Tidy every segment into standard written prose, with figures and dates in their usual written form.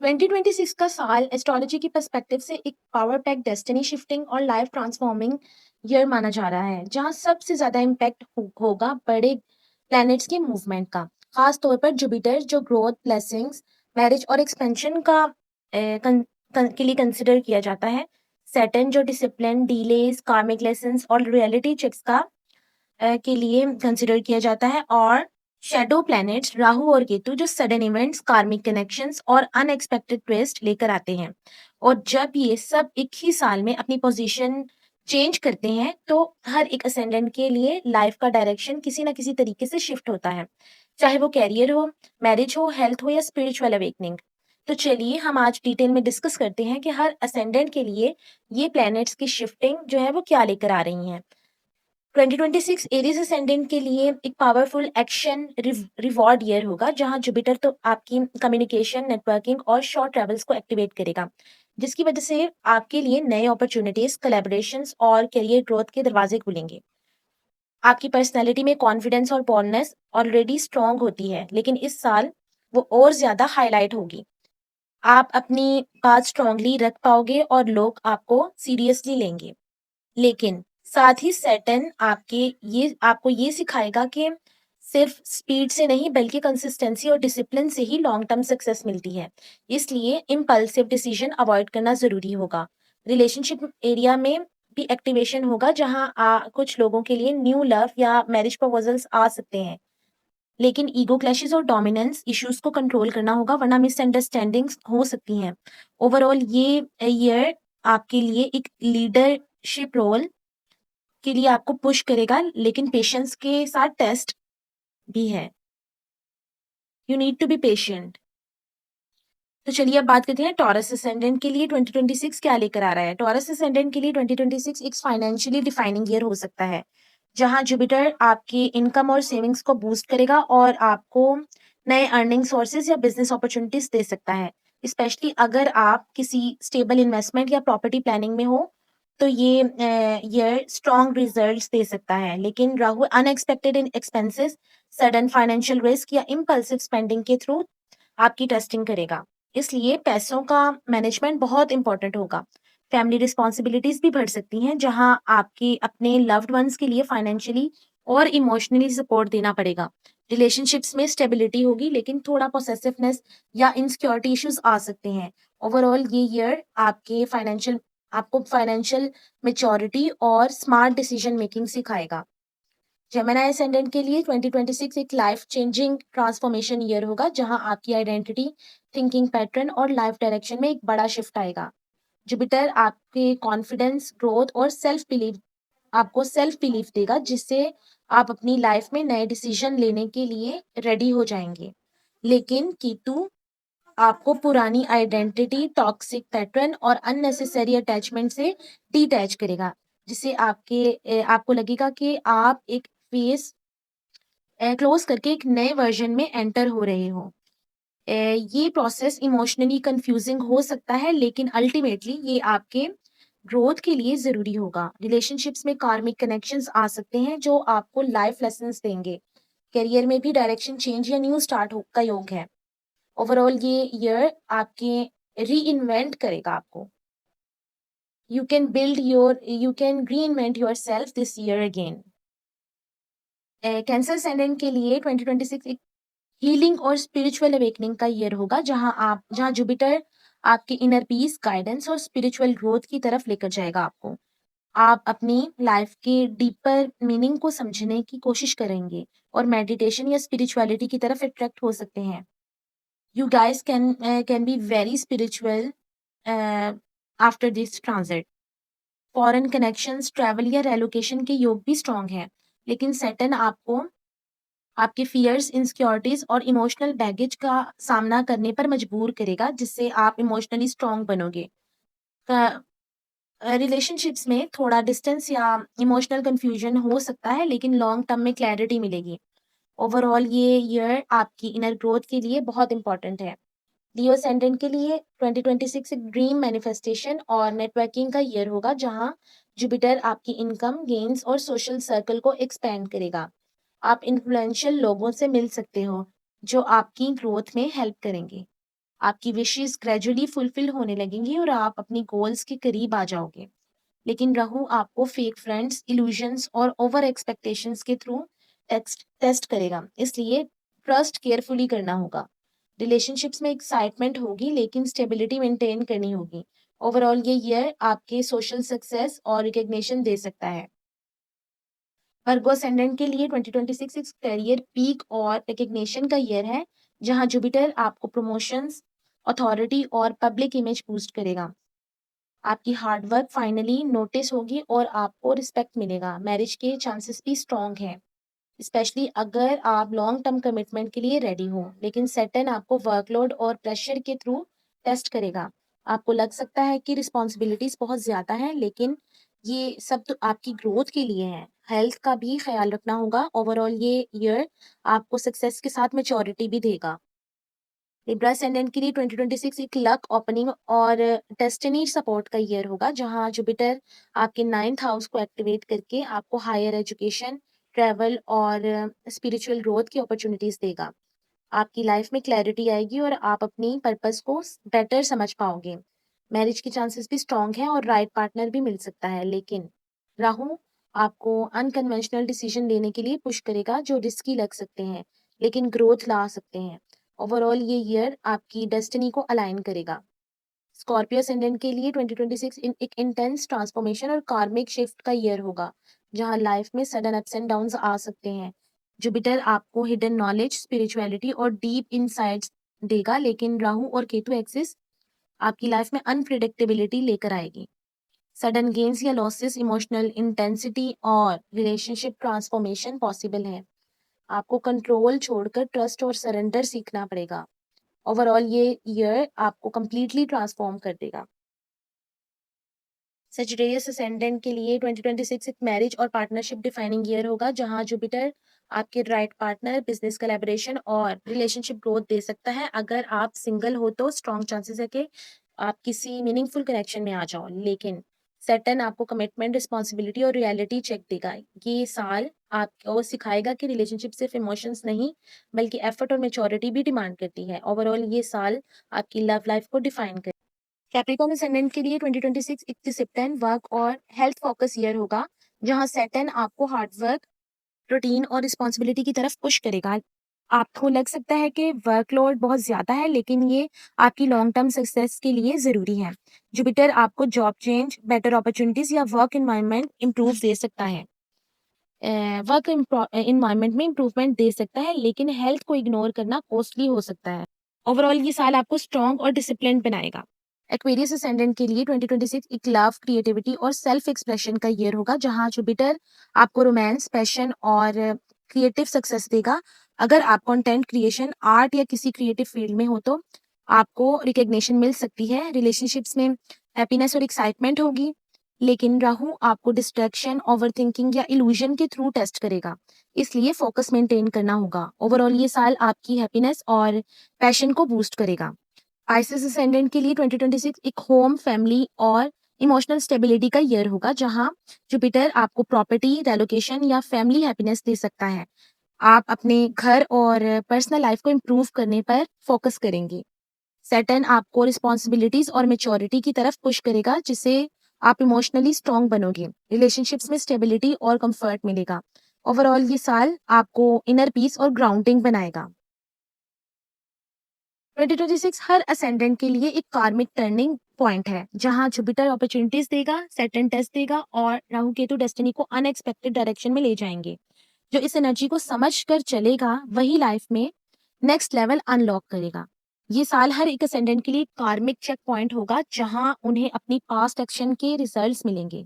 2026 का साल एस्ट्रोलॉजी की पर्सपेक्टिव से एक पावर पैक डेस्टिनी शिफ्टिंग और लाइफ ट्रांसफॉर्मिंग ईयर माना जा रहा है, जहां सबसे ज्यादा इम्पैक्ट होगा बड़े प्लैनेट्स के मूवमेंट का। खास तौर पर जुपिटर जो ग्रोथ, ब्लेसिंग्स, मैरिज और एक्सपेंशन का के लिए कंसिडर किया जाता है। सैटर्न जो डिसिप्लिन, डीलेस, कार्मिक लेसन्स और रियलिटी चेक्स का के लिए कंसिडर किया जाता है। और शैडो प्लैनेट्स राहु और केतु जो सडन इवेंट्स, कार्मिक कनेक्शंस और अनएक्सपेक्टेड ट्विस्ट लेकर आते हैं। और जब ये सब एक ही साल में अपनी पोजीशन चेंज करते हैं तो हर एक असेंडेंट के लिए लाइफ का डायरेक्शन किसी ना किसी तरीके से शिफ्ट होता है, चाहे वो कैरियर हो, मैरिज हो, हेल्थ हो या स्पिरिचुअल अवेकनिंग। तो चलिए हम आज डिटेल में डिस्कस करते हैं कि हर असेंडेंट के लिए ये प्लैनेट्स की शिफ्टिंग जो है वो क्या लेकर आ रही हैं। 2026 एरीज असेंडेंट के लिए एक पावरफुल एक्शन रिवॉर्ड ईयर होगा, जहां जुपिटर तो आपकी कम्युनिकेशन, नेटवर्किंग और शॉर्ट ट्रेवल्स को एक्टिवेट करेगा, जिसकी वजह से आपके लिए नए अपॉर्चुनिटीज, कोलैबोरेशंस और करियर ग्रोथ के दरवाजे खुलेंगे। आपकी पर्सनैलिटी में कॉन्फिडेंस और बोल्डनेस ऑलरेडी स्ट्रांग होती है, लेकिन इस साल वो और ज्यादा हाईलाइट होगी। आप अपनी बात स्ट्रांगली रख पाओगे और लोग आपको सीरियसली लेंगे। लेकिन साथ ही सैटर्न आपको ये सिखाएगा कि सिर्फ स्पीड से नहीं बल्कि कंसिस्टेंसी और डिसिप्लिन से ही लॉन्ग टर्म सक्सेस मिलती है। इसलिए इम्पल्सिव डिसीजन अवॉइड करना जरूरी होगा। रिलेशनशिप एरिया में भी एक्टिवेशन होगा, जहां कुछ लोगों के लिए न्यू लव या मैरिज प्रपोजल्स आ सकते हैं। लेकिन ईगो क्लैशेस और डोमिनेंस इश्यूज को कंट्रोल करना होगा, वरना मिसअंडरस्टैंडिंग्स हो सकती हैं। ओवरऑल ये ईयर आपके लिए एक लीडरशिप रोल के लिए आपको पुश करेगा, लेकिन पेशेंस के साथ टेस्ट भी है। You need to be patient. तो चलिए अब बात करते हैं टॉरस असेंडेंट के लिए 2026 क्या लेकर आ रहा है। टॉरस असेंडेंट के लिए 2026 एक फाइनेंशियली डिफाइनिंग ईयर हो सकता है, जहां जुपिटर आपकी इनकम और सेविंग्स को बूस्ट करेगा और आपको नए अर्निंग सोर्सेज या बिजनेस अपॉर्चुनिटीज दे सकता है। स्पेशली अगर आप किसी स्टेबल इन्वेस्टमेंट या प्रॉपर्टी प्लानिंग में हो तो ये स्ट्रॉन्ग रिजल्ट्स दे सकता है। लेकिन राहु अनएक्सपेक्टेड इन एक्सपेंसेस, सडन फाइनेंशियल रिस्क या इम्पल्सिव स्पेंडिंग के थ्रू आपकी टेस्टिंग करेगा। इसलिए पैसों का मैनेजमेंट बहुत इंपॉर्टेंट होगा। फैमिली रिस्पॉन्सिबिलिटीज भी बढ़ सकती हैं, जहां आपके अपने लव्ड वंस के लिए फाइनेंशियली और इमोशनली सपोर्ट देना पड़ेगा। रिलेशनशिप्स में स्टेबिलिटी होगी, लेकिन थोड़ा पोसेसिवनेस या इनसिक्योरिटी इश्यूज आ सकते हैं। ओवरऑल ये ईयर आपको फाइनेंशियल मेच्योरिटी और स्मार्ट डिसीजन मेकिंग सिखाएगा। जेमिनी असेंडेंट के लिए 2026 एक लाइफ चेंजिंग ट्रांसफॉर्मेशन ईयर होगा, जहां आपकी आइडेंटिटी, थिंकिंग पैटर्न और लाइफ डायरेक्शन में एक बड़ा शिफ्ट आएगा। जुपिटर आपके कॉन्फिडेंस, ग्रोथ और सेल्फ बिलीफ देगा, जिससे आप अपनी लाइफ में नए डिसीजन लेने के लिए रेडी हो जाएंगे। लेकिन कीतु आपको पुरानी आइडेंटिटी, टॉक्सिक पैटर्न और अननेसेसरी अटैचमेंट से डिटैच करेगा, जिससे आपको लगेगा कि आप एक फेस क्लोज करके एक नए वर्जन में एंटर हो रहे हो। ये प्रोसेस इमोशनली कंफ्यूजिंग हो सकता है, लेकिन अल्टीमेटली ये आपके ग्रोथ के लिए जरूरी होगा। रिलेशनशिप्स में कार्मिक कनेक्शंस आ सकते हैं जो आपको लाइफ लेसन्स देंगे। करियर में भी डायरेक्शन चेंज या न्यू स्टार्ट का योग है। ओवरऑल ये ईयर आपके री इन्वेंट करेगा आपको। यू कैन री invent your self this year again. Cancer ascendant के लिए 2026 एक हीलिंग और स्पिरिचुअल अवेकनिंग का ईयर होगा, जहां जुपिटर आपके इनर पीस, गाइडेंस और स्पिरिचुअल ग्रोथ की तरफ लेकर जाएगा आपको। आप अपनी लाइफ के डीपर मीनिंग को समझने की कोशिश करेंगे और मेडिटेशन या स्पिरिचुअलिटी की तरफ अट्रैक्ट हो सकते हैं। You guys can be very spiritual after this transit. Foreign connections, travel या रेलोकेशन के योग भी स्ट्रांग हैं, लेकिन सैटर्न आपको आपके फियर्स, इनसिक्योरिटीज और इमोशनल बैगेज का सामना करने पर मजबूर करेगा, जिससे आप इमोशनली स्ट्रांग बनोगे। रिलेशनशिप्स में थोड़ा डिस्टेंस या इमोशनल कंफ्यूजन हो सकता है, लेकिन लॉन्ग टर्म में क्लैरिटी मिलेगी। ओवरऑल ये ईयर आपकी इनर ग्रोथ के लिए बहुत इंपॉर्टेंट है। लियो असेंडेंट के लिए 2026 एक ड्रीम मैनिफेस्टेशन और नेटवर्किंग का ईयर होगा, जहां जुपिटर आपकी इनकम, गेन्स और सोशल सर्कल को एक्सपेंड करेगा। आप इन्फ्लुएंशियल लोगों से मिल सकते हो जो आपकी ग्रोथ में हेल्प करेंगे। आपकी विशेज़ ग्रेजुअली फुलफ़िल होने लगेंगी और आप अपनी गोल्स के करीब आ जाओगे। लेकिन राहु आपको फेक फ्रेंड्स, इल्यूजन्स और ओवर एक्सपेक्टेशंस के थ्रू टेस्ट करेगा। इसलिए ट्रस्ट केयरफुली करना होगा। रिलेशनशिप्स में एक्साइटमेंट होगी लेकिन स्टेबिलिटी मेंटेन करनी होगी। ओवरऑल ये ईयर आपके सोशल सक्सेस और रिकॉग्निशन दे सकता है। वर्गो असेंडेंट के लिए 2026 एक करियर पीक और रिकॉग्निशन का ईयर है, जहां जुपिटर आपको प्रमोशंस, अथॉरिटी और पब्लिक इमेज बूस्ट करेगा। आपकी हार्ड वर्क फाइनली नोटिस होगी और आपको रिस्पेक्ट मिलेगा। मैरिज के चांसेस भी स्ट्रॉन्ग हैं, स्पेशली अगर आप लॉन्ग टर्म कमिटमेंट के लिए रेडी हो। लेकिन सैटर्न आपको वर्कलोड और प्रेशर के थ्रू टेस्ट करेगा। आपको लग सकता है कि रिस्पॉन्सिबिलिटीज बहुत ज़्यादा हैं, लेकिन ये सब तो आपकी ग्रोथ के लिए है। हेल्थ का भी ख्याल रखना होगा। ओवरऑल ये ईयर आपको सक्सेस के साथ मैच्योरिटी भी देगा। लिब्रा असेंडेंट के लिए 2026 एक लक ओपनिंग और डेस्टिनी सपोर्ट का ईयर होगा, जहां जुपिटर आपके 9th हाउस को एक्टिवेट करके आपको हायर एजुकेशन, ट्रैवल और स्पिरिचुअल ग्रोथ की अपॉर्चुनिटीज देगा। आपकी लाइफ में क्लैरिटी आएगी और आप अपनी पर्पस को बेटर समझ पाओगे। मैरिज के चांसेस भी स्ट्रांग हैं और राइट पार्टनर भी मिल सकता है। लेकिन राहु आपको अनकन्वेंशनल डिसीजन लेने के लिए पुश करेगा, जो रिस्की लग सकते हैं लेकिन ग्रोथ ला सकते हैं। ओवरऑल ये ईयर आपकी डेस्टिनी को अलाइन करेगा। स्कॉर्पियो असेंडेंट के लिए 2026 एक इंटेंस ट्रांसफॉर्मेशन और कार्मिक शिफ्ट का ईयर होगा, जहां लाइफ में सडन अप्स एंड डाउन्स आ सकते हैं। जुपिटर आपको हिडन नॉलेज, स्पिरिचुअलिटी और डीप इनसाइट्स देगा, लेकिन राहु और केतु एक्सिस आपकी लाइफ में अनप्रिडिक्टेबिलिटी लेकर आएगी। सडन गेन्स या लॉसेस, इमोशनल इंटेंसिटी और रिलेशनशिप ट्रांसफॉर्मेशन पॉसिबल है। आपको कंट्रोल छोड़कर ट्रस्ट और सरेंडर सीखना पड़ेगा। ओवरऑल ये ईयर आपको कंप्लीटली ट्रांसफॉर्म कर देगा। सजिटेरियस असेंडेंट के लिए 2026 एक मैरिज और पार्टनरशिप डिफाइनिंग ईयर होगा, जहां जुपिटर आपके राइट पार्टनर, बिजनेस कोलैबोरेशन और रिलेशनशिप ग्रोथ दे सकता है। अगर आप सिंगल हो तो स्ट्रॉन्ग चांसेस है कि आप किसी मीनिंगफुल कनेक्शन में आ जाओ। लेकिन सैटर्न आपको कमिटमेंट, रिस्पॉन्सिबिलिटी और रियलिटी चेक देगा। ये साल आपको सिखाएगा कि रिलेशनशिप सिर्फ इमोशंस नहीं, बल्कि एफर्ट और मेच्योरिटी भी डिमांड करती है। ओवरऑल ये साल आपकी लव लाइफ को डिफाइन कर कैप्रिकॉर्न असेंडेंट के लिए 2026 एक डिसिप्लिन, वर्क और हेल्थ फोकस ईयर होगा, जहां सैटर्न आपको हार्ड वर्क, रूटीन और रिस्पॉन्सिबिलिटी की तरफ पुश करेगा। आपको लग सकता है कि वर्कलोड बहुत ज़्यादा है, लेकिन ये आपकी लॉन्ग टर्म सक्सेस के लिए ज़रूरी है। जुपिटर आपको जॉब चेंज, बेटर अपॉर्चुनिटीज़ या वर्क एनवायरनमेंट इम्प्रूव दे सकता है। वर्क एनवायरनमेंट में इम्प्रूवमेंट दे सकता है, लेकिन हेल्थ को इग्नोर करना कॉस्टली हो सकता है। ओवरऑल ये साल आपको स्ट्रॉन्ग और डिसिप्लिन बनाएगा। एक्वेरियस असेंडेंट के लिए 2026 एक लव, क्रिएटिविटी और सेल्फ एक्सप्रेशन का ईयर होगा, जहां जुपिटर आपको रोमांस, पैशन और क्रिएटिव सक्सेस देगा। अगर आप कंटेंट क्रिएशन, आर्ट या किसी क्रिएटिव फील्ड में हो तो आपको रिकग्निशन मिल सकती है। रिलेशनशिप्स में हैप्पीनेस और एक्साइटमेंट होगी, लेकिन राहु आपको डिस्ट्रैक्शन, ओवरथिंकिंग या इल्यूजन के थ्रू टेस्ट करेगा, इसलिए फोकस मेंटेन करना होगा। ओवरऑल ये साल आपकी हैप्पीनेस और पैशन को बूस्ट करेगा। आइसिस असेंडेंट के लिए 2026 एक होम, फैमिली और इमोशनल स्टेबिलिटी का ईयर होगा, जहां जुपिटर आपको प्रॉपर्टी, रेलोकेशन या फैमिली हैप्पीनेस दे सकता है। आप अपने घर और पर्सनल लाइफ को इम्प्रूव करने पर फोकस करेंगे। सैटर्न आपको रिस्पॉन्सिबिलिटीज और मेच्योरिटी की तरफ पुश करेगा, जिससे आप इमोशनली स्ट्रांग बनोगे। रिलेशनशिप्स में स्टेबिलिटी और कंफर्ट मिलेगा। ओवरऑल ये साल आपको इनर पीस और ग्राउंडिंग बनाएगा। 2026 हर असेंडेंट के लिए एक कार्मिक टर्निंग पॉइंट है, जहां जुपिटर अपॉर्चुनिटीज देगा, सैटर्न टेस्ट देगा और राहु केतु डेस्टिनी को अनएक्सपेक्टेड डायरेक्शन में ले जाएंगे। जो इस एनर्जी को समझ कर चलेगा वही लाइफ में नेक्स्ट लेवल अनलॉक करेगा। ये साल हर एक असेंडेंट के लिए कार्मिक चेक पॉइंट होगा, जहां उन्हें अपनी पास्ट एक्शन के रिजल्ट्स मिलेंगे।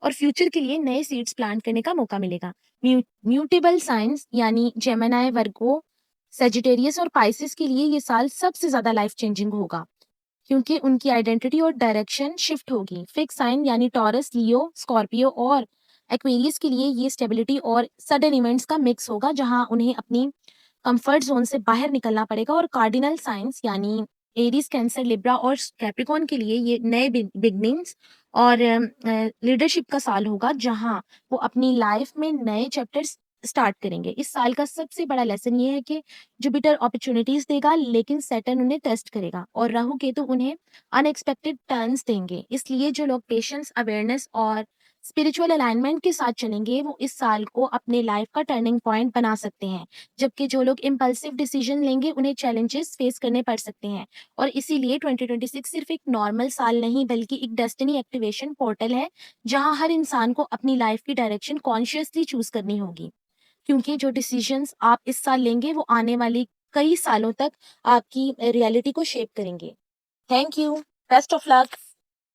और फ्यूचर के लिए नए सीड्स प्लांट करने का मौका मिलेगा। म्यूटेबल साइंस यानी जेमिनी, वर्गो, सेजिटेरियस और पाइसिस के लिए ये साल सबसे ज्यादा लाइफ चेंजिंग होगा, क्योंकि उनकी आइडेंटिटी और डायरेक्शन शिफ्ट होगी। फिक्स साइन यानी टॉरस, लियो, स्कॉर्पियो और एक्वेरियस के लिए ये स्टेबिलिटी और सडन इवेंट्स का मिक्स होगा, जहां उन्हें अपनी कंफर्ट जोन से बाहर निकलना पड़ेगा। और कार्डिनल साइंस यानी एरीज, कैंसर, लिब्रा और कैप्रिकॉर्न के लिए ये नए बिगनिंग्स और लीडरशिप का साल होगा, जहां वो अपनी लाइफ में नए चैप्टर्स स्टार्ट करेंगे। इस साल का सबसे बड़ा लेसन ये है कि जुपिटर अपॉर्चुनिटीज देगा, लेकिन सैटर्न उन्हें टेस्ट करेगा और राहु केतु उन्हें अनएक्सपेक्टेड टर्न्स देंगे। इसलिए जो लोग पेशेंस, अवेयरनेस और स्पिरिचुअल अलाइनमेंट के साथ चलेंगे, वो इस साल को अपने लाइफ का टर्निंग पॉइंट बना सकते हैं। जबकि जो लोग इम्पल्सिव डिसीजन लेंगे, उन्हें चैलेंजेस फेस करने पड़ सकते हैं। और इसीलिए 2026 सिर्फ एक नॉर्मल साल नहीं, बल्कि एक डेस्टिनी एक्टिवेशन पोर्टल है, जहां हर इंसान को अपनी लाइफ की डायरेक्शन कॉन्शियसली चूज करनी होगी। क्योंकि जो डिसीजंस आप इस साल लेंगे, वो आने वाली कई सालों तक आपकी रियलिटी को शेप करेंगे। Thank you. Best of luck.